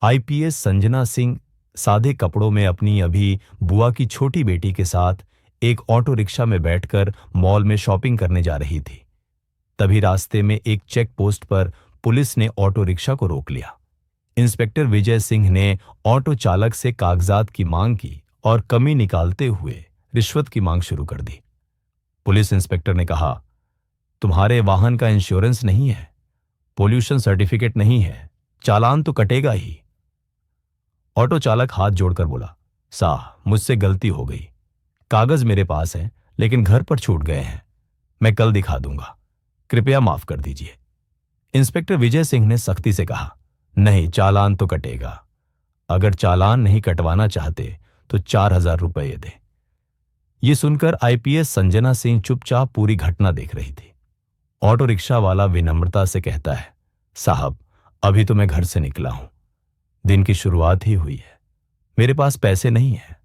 IPS Sanjana Singh सादे कपड़ों में अपनी अभी बुआ की छोटी बेटी के साथ एक ऑटो रिक्शा में बैठकर मॉल में शॉपिंग करने जा रही थी। तभी रास्ते में एक चेक पोस्ट पर पुलिस ने ऑटो रिक्शा को रोक लिया। इंस्पेक्टर विजय सिंह ने ऑटो चालक से कागजात की मांग की और कमी निकालते हुए रिश्वत की मांग शुरू कर दी। पुलिस इंस्पेक्टर ने कहा, तुम्हारे वाहन का इंश्योरेंस नहीं है, पोल्यूशन सर्टिफिकेट नहीं है, चालान तो कटेगा ही। ऑटो चालक हाथ जोड़कर बोला, साहब मुझसे गलती हो गई, कागज मेरे पास हैं लेकिन घर पर छूट गए हैं, मैं कल दिखा दूंगा, कृपया माफ कर दीजिए। इंस्पेक्टर विजय सिंह ने सख्ती से कहा, नहीं, चालान तो कटेगा। अगर चालान नहीं कटवाना चाहते तो 4,000 रुपये दे। ये सुनकर आईपीएस संजना सिंह चुपचाप पूरी घटना देख रही थी। ऑटो रिक्शा वाला विनम्रता से कहता है, साहब अभी तो मैं घर से निकला हूं, दिन की शुरुआत ही हुई है, मेरे पास पैसे नहीं है,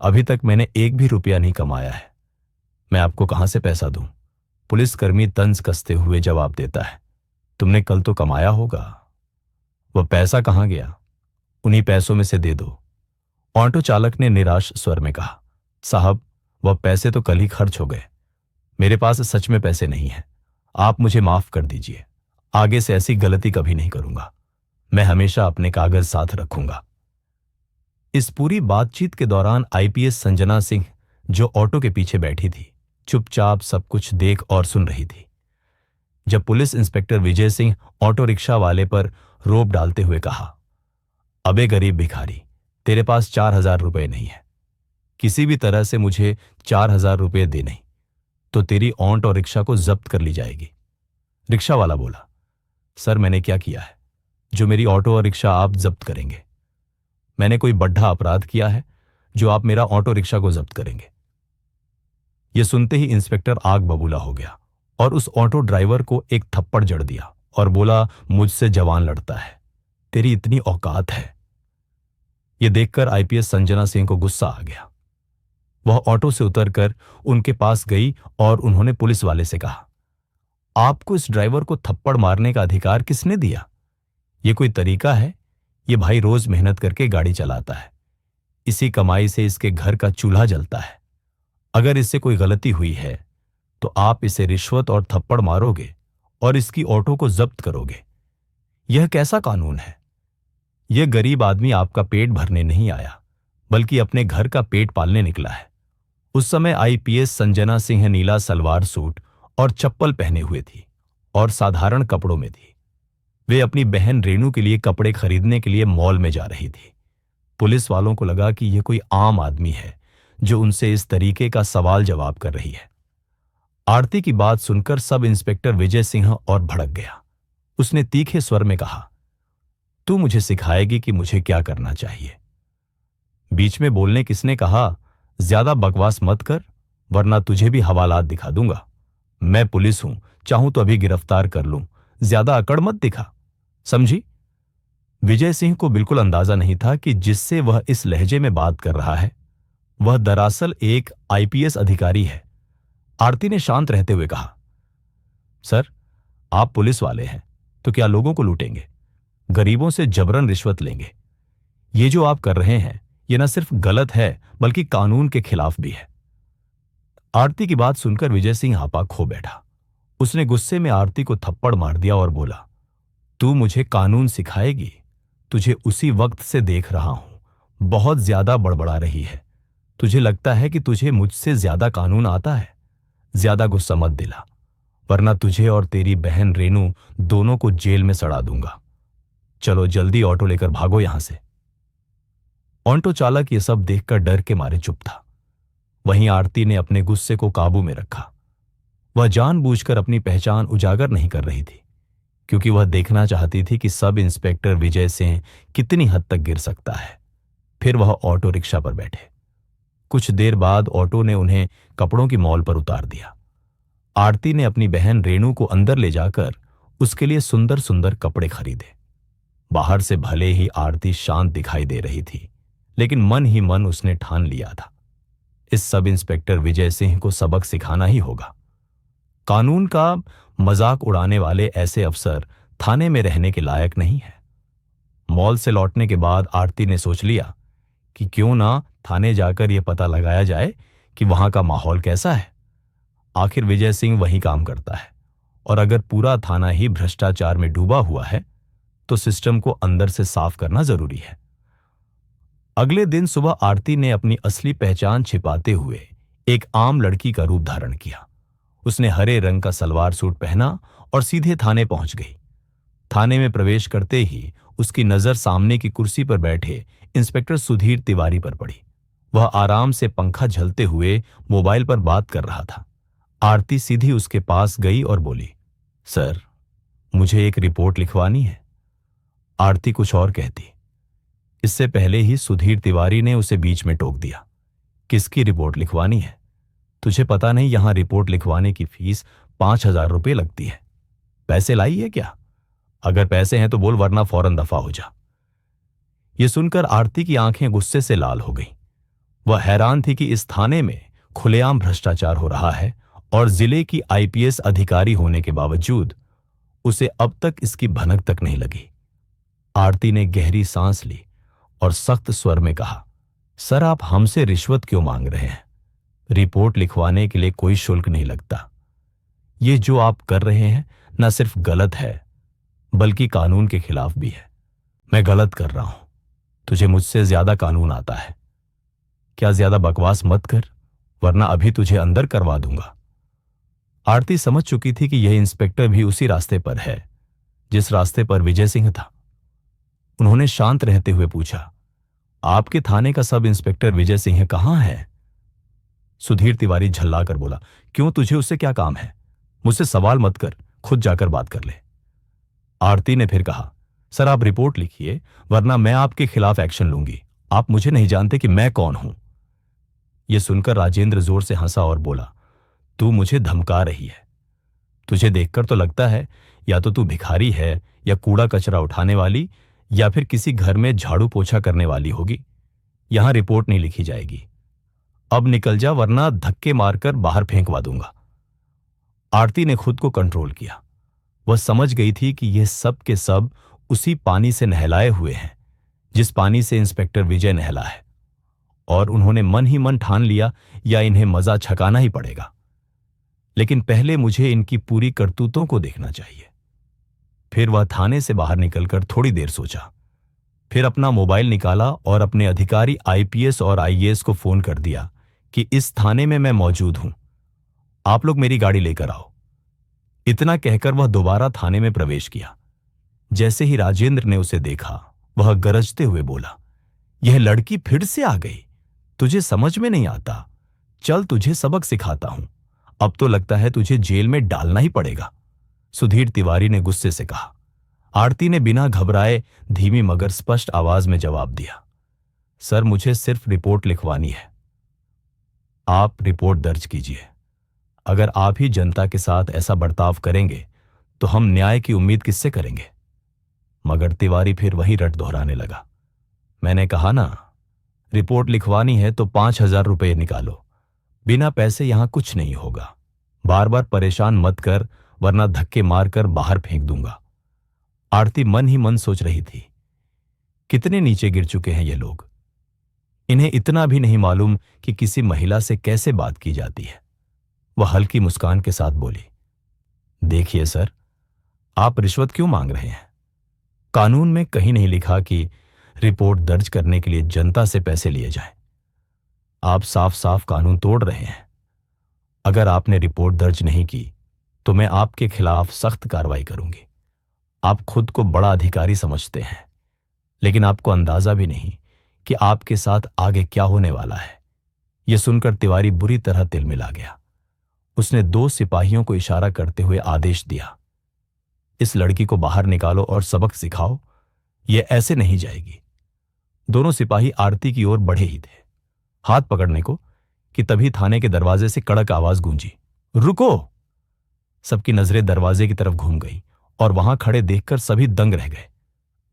अभी तक मैंने एक भी रुपया नहीं कमाया है, मैं आपको कहां से पैसा दूं। पुलिसकर्मी तंज कसते हुए जवाब देता है, तुमने कल तो कमाया होगा, वह पैसा कहां गया, उन्हीं पैसों में से दे दो। ऑटो चालक ने निराश स्वर में कहा, साहब वह पैसे तो कल ही खर्च हो गए, मेरे पास सच में पैसे नहीं हैं, आप मुझे माफ कर दीजिए, आगे से ऐसी गलती कभी नहीं करूंगा, मैं हमेशा अपने कागज साथ रखूंगा। इस पूरी बातचीत के दौरान आईपीएस संजना सिंह, जो ऑटो के पीछे बैठी थी, चुपचाप सब कुछ देख और सुन रही थी। जब police inspector Vijay Singh auto rickshaw वाले पर रोब डालते हुए कहा, अबे गरीब भिखारी, तेरे पास 4,000 रुपये नहीं है, किसी भी तरह से मुझे 4,000 रुपये दे, नहीं तो तेरी ऑटो रिक्शा को जब्त कर ली जाएगी। रिक्शा वाला बोला, सर मैंने क्या किया है जो मेरी ऑटो और रिक्शा आप जब्त करेंगे? मैंने कोई बड्ढा अपराध किया है जो आप मेरा ऑटो रिक्शा को जब्त करेंगे? यह सुनते ही इंस्पेक्टर आग बबूला हो गया और उस ऑटो ड्राइवर को एक थप्पड़ जड़ दिया और बोला, मुझसे जवान लड़ता है, तेरी इतनी औकात है। यह देखकर आईपीएस संजना सिंह को गुस्सा आ गया। वह ऑटो से उतरकर उनके पास गई और उन्होंने पुलिस वाले से कहा, आपको इस ड्राइवर को थप्पड़ मारने का अधिकार किसने दिया? यह कोई तरीका है? यह भाई रोज मेहनत करके गाड़ी चलाता है, इसी कमाई से इसके घर का चूल्हा जलता है, अगर इससे कोई गलती हुई है तो आप इसे रिश्वत और थप्पड़ मारोगे और इसकी ऑटो को जब्त करोगे। यह कैसा कानून है? यह गरीब आदमी आपका पेट भरने नहीं आया बल्कि अपने घर का पेट पालने निकला है। उस समय आईपीएस संजना सिंह नीला सलवार सूट और चप्पल पहने हुए थी और साधारण कपड़ों में थी। वे अपनी बहन रेणु के लिए कपड़े खरीदने के लिए मॉल में जा रही थी। पुलिस वालों को लगा कि यह कोई आम आदमी है जो उनसे इस तरीके का सवाल जवाब कर रही है। आरती की बात सुनकर सब इंस्पेक्टर विजय सिंह और भड़क गया। उसने तीखे स्वर में कहा, तू मुझे सिखाएगी कि मुझे क्या करना चाहिए? बीच में बोलने किसने कहा? ज्यादा बकवास मत कर वरना तुझे भी हवालात दिखा दूंगा। मैं पुलिस हूं, चाहूं तो अभी गिरफ्तार कर लूं, ज्यादा अकड़ मत दिखा, समझी? विजय सिंह को बिल्कुल अंदाजा नहीं था कि जिससे वह इस लहजे में बात कर रहा है वह दरअसल एक आईपीएस अधिकारी है। आरती ने शांत रहते हुए कहा, सर आप पुलिस वाले हैं तो क्या लोगों को लूटेंगे, गरीबों से जबरन रिश्वत लेंगे? ये जो आप कर रहे हैं ये न सिर्फ गलत है बल्कि कानून के खिलाफ भी है। आरती की बात सुनकर विजय सिंह आपा खो बैठा। उसने गुस्से में आरती को थप्पड़ मार दिया और बोला, तू मुझे कानून सिखाएगी? तुझे उसी वक्त से देख रहा हूं, बहुत ज्यादा बड़बड़ा रही है। तुझे लगता है कि तुझे मुझसे ज्यादा कानून आता है? ज्यादा गुस्सा मत दिला वरना तुझे और तेरी बहन रेणु दोनों को जेल में सड़ा दूंगा। चलो जल्दी ऑटो लेकर भागो यहां से। ऑटो चालक ये सब देखकर डर के मारे चुप था। वहीं आरती ने अपने गुस्से को काबू में रखा। वह जानबूझकर अपनी पहचान उजागर नहीं कर रही थी क्योंकि वह देखना चाहती थी कि सब इंस्पेक्टर विजय सिंह कितनी हद तक गिर सकता है। फिर वह ऑटो रिक्शा पर बैठे। कुछ देर बाद ऑटो ने उन्हें कपड़ों की मॉल पर उतार दिया। आरती ने अपनी बहन रेणु को अंदर ले जाकर उसके लिए सुंदर सुंदर कपड़े खरीदे। बाहर से भले ही आरती शांत दिखाई दे रही थी लेकिन मन ही मन उसने ठान लिया था, इस सब इंस्पेक्टर विजय सिंह को सबक सिखाना ही होगा। कानून का मजाक उड़ाने वाले ऐसे अफसर थाने में रहने के लायक नहीं है। मॉल से लौटने के बाद आरती ने सोच लिया कि क्यों ना थाने जाकर यह पता लगाया जाए कि वहां का माहौल कैसा है। आखिर विजय सिंह वहीं काम करता है, और अगर पूरा थाना ही भ्रष्टाचार में डूबा हुआ है तो सिस्टम को अंदर से साफ करना जरूरी है। अगले दिन सुबह आरती ने अपनी असली पहचान छिपाते हुए एक आम लड़की का रूप धारण किया। उसने हरे रंग का सलवार सूट पहना और सीधे थाने पहुंच गई। थाने में प्रवेश करते ही उसकी नजर सामने की कुर्सी पर बैठे इंस्पेक्टर सुधीर तिवारी पर पड़ी। वह आराम से पंखा झलते हुए मोबाइल पर बात कर रहा था। आरती सीधी उसके पास गई और बोली, सर, मुझे एक रिपोर्ट लिखवानी है। आरती कुछ और कहती, इससे पहले ही सुधीर तिवारी ने उसे बीच में टोक दिया। किसकी रिपोर्ट लिखवानी है? तुझे पता नहीं यहां रिपोर्ट लिखवाने की फीस 5,000 रुपये लगती है। पैसे लाई है क्या? अगर पैसे हैं तो बोल, वरना फौरन दफा हो जा। यह सुनकर आरती की आंखें गुस्से से लाल हो गईं। वह हैरान थी कि इस थाने में खुलेआम भ्रष्टाचार हो रहा है और जिले की आईपीएस अधिकारी होने के बावजूद उसे अब तक इसकी भनक तक नहीं लगी। आरती ने गहरी सांस ली और सख्त स्वर में कहा, सर, आप हमसे रिश्वत क्यों मांग रहे हैं? रिपोर्ट लिखवाने के लिए कोई शुल्क नहीं लगता। ये जो आप कर रहे हैं न सिर्फ गलत है बल्कि कानून के खिलाफ भी है। मैं गलत कर रहा हूं, तुझे मुझसे ज्यादा कानून आता है। क्या ज्यादा बकवास मत कर, वरना अभी तुझे अंदर करवा दूंगा। आरती समझ चुकी थी कि यह इंस्पेक्टर भी उसी रास्ते पर है जिस रास्ते पर विजय सिंह था। उन्होंने शांत रहते हुए पूछा, आपके थाने का सब इंस्पेक्टर विजय सिंह कहां है? सुधीर तिवारी झल्लाकर बोला, क्यों, तुझे उससे क्या काम है? मुझसे सवाल मत कर, खुद जाकर बात कर ले। आरती ने फिर कहा, सर, आप रिपोर्ट लिखिए, वरना मैं आपके खिलाफ एक्शन लूंगी। आप मुझे नहीं जानते कि मैं कौन हूं। यह सुनकर राजेंद्र जोर से हंसा और बोला, तू मुझे धमका रही है। तुझे देखकर तो लगता है या तो तू भिखारी है या कूड़ा कचरा उठाने वाली या फिर किसी घर में झाड़ू पोछा करने वाली होगी। यहां रिपोर्ट नहीं लिखी जाएगी। अब निकल जा, वरना धक्के मारकर बाहर फेंकवा दूंगा। आरती ने खुद को कंट्रोल किया। वह समझ गई थी कि यह सब के सब उसी पानी से नहलाए हुए हैं जिस पानी से इंस्पेक्टर विजय नहला है, और उन्होंने मन ही मन ठान लिया या इन्हें मजा छकाना ही पड़ेगा। लेकिन पहले मुझे इनकी पूरी करतूतों को देखना चाहिए। फिर वह थाने से बाहर निकलकर थोड़ी देर सोचा, फिर अपना मोबाइल निकाला और अपने अधिकारी आईपीएस और आईएएस को फोन कर दिया कि इस थाने में मैं मौजूद हूं, आप लोग मेरी गाड़ी लेकर आओ। इतना कहकर वह दोबारा थाने में प्रवेश किया। जैसे ही राजेंद्र ने उसे देखा, वह गरजते हुए बोला, यह लड़की फिर से आ गई। तुझे समझ में नहीं आता? चल, तुझे सबक सिखाता हूं। अब तो लगता है तुझे जेल में डालना ही पड़ेगा, सुधीर तिवारी ने गुस्से से कहा। आरती ने बिना घबराए धीमी मगर स्पष्ट आवाज में जवाब दिया, सर, मुझे सिर्फ रिपोर्ट लिखवानी है। आप रिपोर्ट दर्ज कीजिए। अगर आप ही जनता के साथ ऐसा बर्ताव करेंगे तो हम न्याय की उम्मीद किससे करेंगे? मगर तिवारी फिर वही रट दोहराने लगा, मैंने कहा ना, रिपोर्ट लिखवानी है तो 5,000 रुपये निकालो। बिना पैसे यहां कुछ नहीं होगा। बार बार परेशान मत कर, वरना धक्के मारकर बाहर फेंक दूंगा। आरती मन ही मन सोच रही थी, कितने नीचे गिर चुके हैं ये लोग। इन्हें इतना भी नहीं मालूम कि किसी महिला से कैसे बात की जाती है। वह हल्की मुस्कान के साथ बोली, देखिए सर, आप रिश्वत क्यों मांग रहे हैं? कानून में कहीं नहीं लिखा कि रिपोर्ट दर्ज करने के लिए जनता से पैसे लिए जाएं। आप साफ साफ कानून तोड़ रहे हैं। अगर आपने रिपोर्ट दर्ज नहीं की तो मैं आपके खिलाफ सख्त कार्रवाई करूंगी। आप खुद को बड़ा अधिकारी समझते हैं, लेकिन आपको अंदाजा भी नहीं कि आपके साथ आगे क्या होने वाला है। यह सुनकर तिवारी बुरी तरह तिलमिला गया। उसने 2 सिपाहियों को इशारा करते हुए आदेश दिया, इस लड़की को बाहर निकालो और सबक सिखाओ। यह ऐसे नहीं जाएगी। दोनों सिपाही आरती की ओर बढ़े ही थे, हाथ पकड़ने को, कि तभी थाने के दरवाजे से कड़क आवाज गूंजी, रुको! सबकी नजरें दरवाजे की तरफ घूम गई और वहां खड़े देखकर सभी दंग रह गए।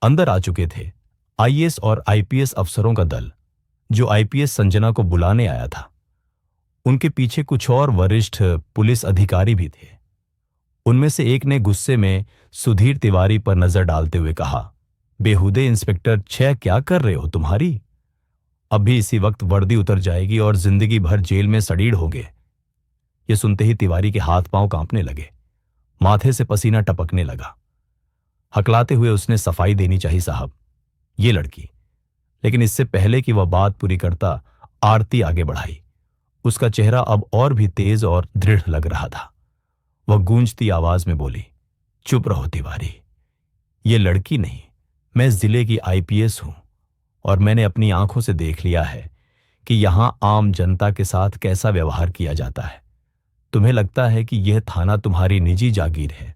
अंदर आ चुके थे आईएएस और आईपीएस अफसरों का दल, जो आईपीएस संजना को बुलाने आया था। उनके पीछे कुछ और वरिष्ठ पुलिस अधिकारी भी थे। उनमें से एक ने गुस्से में सुधीर तिवारी पर नजर डालते हुए कहा, बेहुदे इंस्पेक्टर 6 क्या कर रहे हो तुम्हारी? अभी इसी वक्त वर्दी उतर जाएगी और जिंदगी भर जेल में सड़ीड़ होगे। ये सुनते ही तिवारी के हाथ पांव कांपने लगे, माथे से पसीना टपकने लगा। हकलाते हुए उसने सफाई देनी चाहिए साहब, ये लड़की। लेकिन इससे पहले कि वह बात पूरी करता, आरती आगे बढ़ाई। उसका चेहरा अब और भी तेज और दृढ़ लग रहा था। वह गूंजती आवाज में बोली, चुप रहो तिवारी, ये लड़की नहीं, मैं जिले की आईपीएस हूं और मैंने अपनी आंखों से देख लिया है कि यहां आम जनता के साथ कैसा व्यवहार किया जाता है। तुम्हें लगता है कि यह थाना तुम्हारी निजी जागीर है,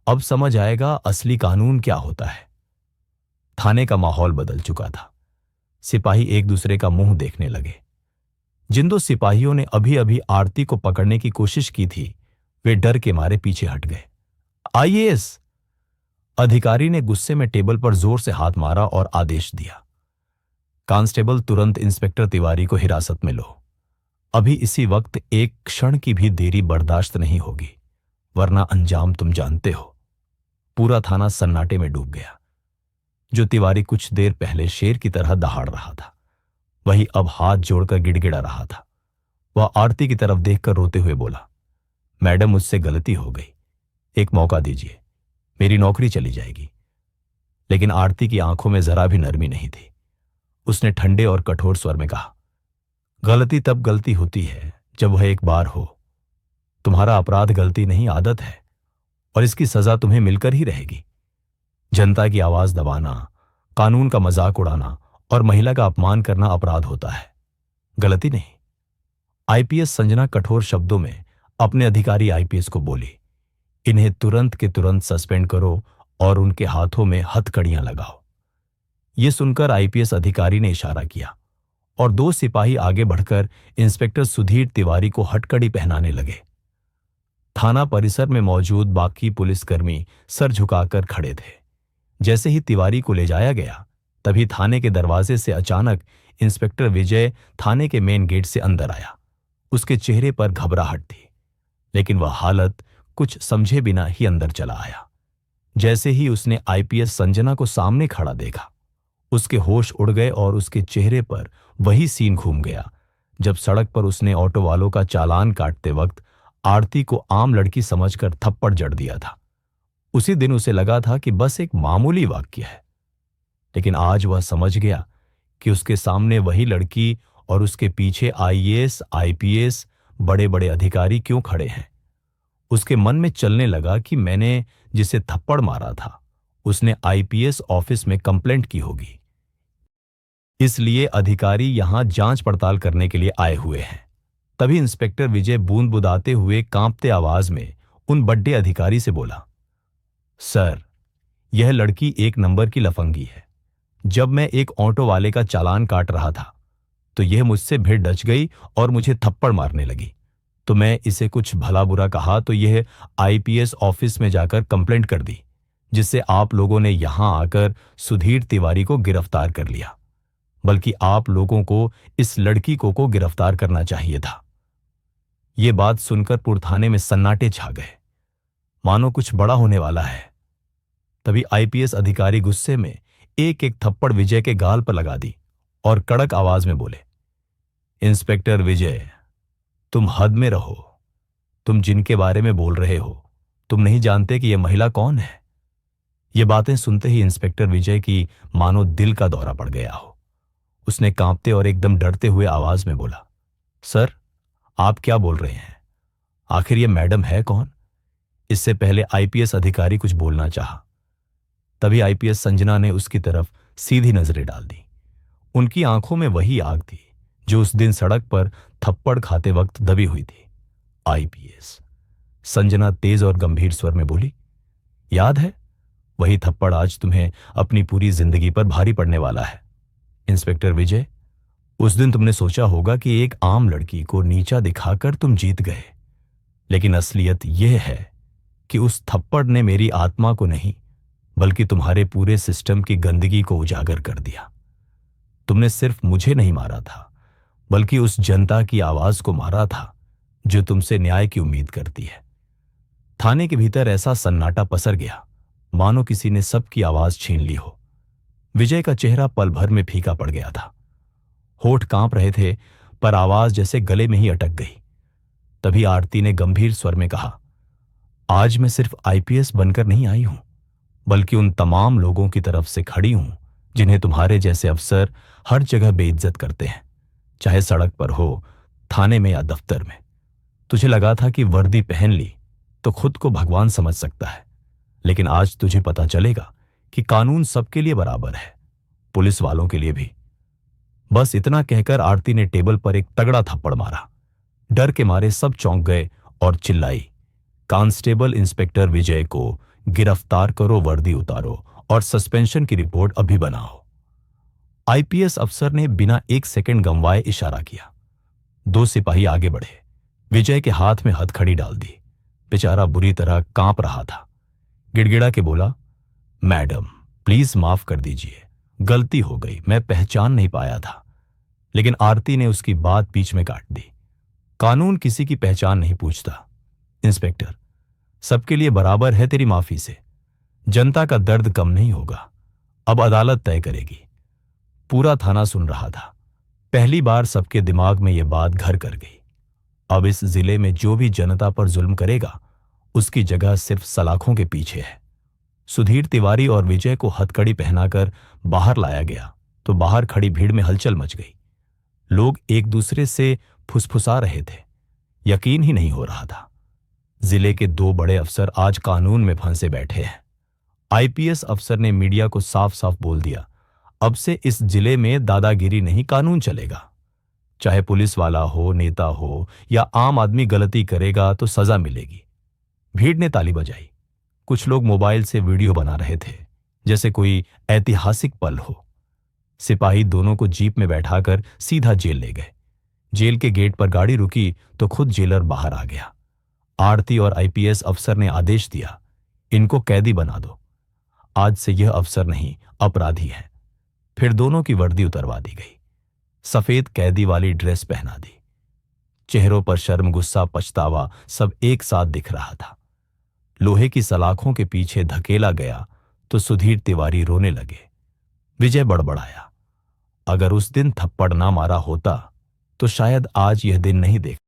अब समझ आएगा असली कानून क्या होता है। थाने का माहौल बदल चुका था। सिपाही एक दूसरे का मुंह देखने लगे। जिन दो सिपाहियों ने अभी अभी आरती को पकड़ने की कोशिश की थी, वे डर के मारे पीछे हट गए। आईएएस अधिकारी ने गुस्से में टेबल पर जोर से हाथ मारा और आदेश दिया, कांस्टेबल तुरंत इंस्पेक्टर तिवारी को हिरासत में लो। अभी इसी वक्त एक क्षण की भी देरी बर्दाश्त नहीं होगी, वरना अंजाम तुम जानते हो। पूरा थाना सन्नाटे में डूब गया। जो तिवारी कुछ देर पहले शेर की तरह दहाड़ रहा था, वही अब हाथ जोड़कर गिड़गिड़ा रहा था। वह आरती की तरफ देखकर रोते हुए बोला, मैडम मुझसे गलती हो गई, एक मौका दीजिए, मेरी नौकरी चली जाएगी। लेकिन आरती की आंखों में जरा भी नरमी नहीं थी। उसने ठंडे और कठोर स्वर में कहा, गलती तब गलती होती है जब वह एक बार हो। तुम्हारा अपराध गलती नहीं, आदत है, और इसकी सजा तुम्हें मिलकर ही रहेगी। जनता की आवाज दबाना, कानून का मजाक उड़ाना और महिला का अपमान करना अपराध होता है, गलती नहीं। आईपीएस संजना कठोर शब्दों में अपने अधिकारी आईपीएस को बोली, इन्हें तुरंत के तुरंत सस्पेंड करो और उनके हाथों में हथकड़ियां लगाओ। यह सुनकर आईपीएस अधिकारी ने इशारा किया और 2 सिपाही आगे बढ़कर इंस्पेक्टर सुधीर तिवारी को हथकड़ी पहनाने लगे। थाना परिसर में मौजूद बाकी पुलिसकर्मी सर झुकाकर खड़े थे। जैसे ही तिवारी को ले जाया गया, तभी थाने के दरवाजे से अचानक इंस्पेक्टर विजय थाने के मेन गेट से अंदर आया। उसके चेहरे पर घबराहट थी, लेकिन वह हालत कुछ समझे बिना ही अंदर चला आया। जैसे ही उसने आईपीएस संजना को सामने खड़ा देखा, उसके होश उड़ गए और उसके चेहरे पर वही सीन घूम गया जब सड़क पर उसने ऑटो वालों का चालान काटते वक्त आरती को आम लड़की समझकर थप्पड़ जड़ दिया था। उसी दिन उसे लगा था कि बस एक मामूली वाक्य है, लेकिन आज वह समझ गया कि उसके सामने वही लड़की और उसके पीछे आईएएस, आईपीएस, बड़े बड़े अधिकारी क्यों खड़े हैं। उसके मन में चलने लगा कि मैंने जिसे थप्पड़ मारा था, उसने आईपीएस ऑफिस में कंप्लेंट की होगी, इसलिए अधिकारी यहां जांच पड़ताल करने के लिए आए हुए हैं। तभी इंस्पेक्टर विजय बूंद बुदाते हुए कांपते आवाज में उन बड़े अधिकारी से बोला, सर, यह लड़की 1 नंबर की लफंगी है। जब मैं एक ऑटो वाले का चालान काट रहा था, तो यह मुझसे भिड़ डच गई और मुझे थप्पड़ मारने लगी। तो मैं इसे कुछ भला बुरा कहा तो यह आईपीएस ऑफिस में जाकर कंप्लेंट कर दी, जिससे आप लोगों ने यहां आकर सुधीर तिवारी को गिरफ्तार कर लिया। बल्कि आप लोगों को इस लड़की को गिरफ्तार करना चाहिए था। यह बात सुनकर पुरथाने में सन्नाटे छा गए, मानो कुछ बड़ा होने वाला है। तभी आईपीएस अधिकारी गुस्से में एक एक थप्पड़ विजय के गाल पर लगा दी और कड़क आवाज में बोले, इंस्पेक्टर विजय, तुम हद में रहो। तुम जिनके बारे में बोल रहे हो, तुम नहीं जानते कि यह महिला कौन है। ये बातें सुनते ही इंस्पेक्टर विजय की मानो दिल का दौरा पड़ गया हो। उसने कांपते और एकदम डरते हुए आवाज में बोला, सर, आप क्या बोल रहे हैं? आखिर ये मैडम है कौन? इससे पहले आईपीएस अधिकारी कुछ बोलना चाहा, तभी आईपीएस संजना ने उसकी तरफ सीधी नजरें डाल दी। उनकी आंखों में वही आग थी जो उस दिन सड़क पर थप्पड़ खाते वक्त दबी हुई थी। आईपीएस संजना तेज और गंभीर स्वर में बोली, याद है, वही थप्पड़ आज तुम्हें अपनी पूरी जिंदगी पर भारी पड़ने वाला है। इंस्पेक्टर विजय, उस दिन तुमने सोचा होगा कि एक आम लड़की को नीचा दिखाकर तुम जीत गए, लेकिन असलियत यह है कि उस थप्पड़ ने मेरी आत्मा को नहीं, बल्कि तुम्हारे पूरे सिस्टम की गंदगी को उजागर कर दिया। तुमने सिर्फ मुझे नहीं मारा था, बल्कि उस जनता की आवाज को मारा था जो तुमसे न्याय की उम्मीद करती है। थाने के भीतर ऐसा सन्नाटा पसर गया, मानो किसी ने सबकी आवाज छीन ली हो। विजय का चेहरा पल भर में फीका पड़ गया था। होठ कांप रहे थे, पर आवाज जैसे गले में ही अटक गई। तभी आरती ने गंभीर स्वर में कहा, आज मैं सिर्फ आईपीएस बनकर नहीं आई हूं, बल्कि उन तमाम लोगों की तरफ से खड़ी हूं जिन्हें तुम्हारे जैसे अफसर हर जगह बेइज्जत करते हैं, चाहे सड़क पर हो, थाने में या दफ्तर में। तुझे लगा था कि वर्दी पहन ली तो खुद को भगवान समझ सकता है, लेकिन आज तुझे पता चलेगा कि कानून सबके लिए बराबर है, पुलिस वालों के लिए भी। बस इतना कहकर आरती ने टेबल पर एक तगड़ा थप्पड़ मारा। डर के मारे सब चौंक गए और चिल्लाई, कांस्टेबल इंस्पेक्टर विजय को गिरफ्तार करो, वर्दी उतारो और सस्पेंशन की रिपोर्ट अभी बनाओ। आईपीएस अफसर ने बिना एक सेकंड गंवाए इशारा किया। 2 सिपाही आगे बढ़े, विजय के हाथ में हथकड़ी डाल दी। बेचारा बुरी तरह कांप रहा था। गिड़गिड़ा के बोला, मैडम प्लीज माफ कर दीजिए, गलती हो गई, मैं पहचान नहीं पाया था। लेकिन आरती ने उसकी बात बीच में काट दी। कानून किसी की पहचान नहीं पूछता इंस्पेक्टर, सबके लिए बराबर है तेरी माफी से। जनता का दर्द कम नहीं होगा, अब अदालत तय करेगी। पूरा थाना सुन रहा था। पहली बार सबके दिमाग में यह बात घर कर गई। अब इस जिले में जो भी जनता पर जुल्म करेगा, उसकी जगह सिर्फ सलाखों के पीछे है। सुधीर तिवारी और विजय को हथकड़ी पहनाकर बाहर लाया गया तो बाहर खड़ी भीड़ में हलचल मच गई। लोग एक दूसरे से फुसफुसा रहे थे। यकीन ही नहीं हो रहा था। जिले के 2 बड़े अफसर आज कानून में फंसे बैठे हैं। आईपीएस अफसर ने मीडिया को साफ साफ बोल दिया, अब से इस जिले में दादागिरी नहीं, कानून चलेगा। चाहे पुलिस वाला हो, नेता हो या आम आदमी गलती करेगा तो सजा मिलेगी। भीड़ ने ताली बजाई। कुछ लोग मोबाइल से वीडियो बना रहे थे, जैसे कोई ऐतिहासिक पल हो। सिपाही दोनों को जीप में बैठाकर सीधा जेल ले गए। जेल के गेट पर गाड़ी रुकी तो खुद जेलर बाहर आ गया। आरती और आईपीएस अफसर ने आदेश दिया, इनको कैदी बना दो। आज से यह अफसर नहीं, अपराधी है। फिर दोनों की वर्दी उतरवा दी गई, सफेद कैदी वाली ड्रेस पहना दी। चेहरों पर शर्म, गुस्सा, पछतावा सब एक साथ दिख रहा था। लोहे की सलाखों के पीछे धकेला गया तो सुधीर तिवारी रोने लगे। विजय बड़बड़ाया, अगर उस दिन थप्पड़ ना मारा होता तो शायद आज यह दिन नहीं देख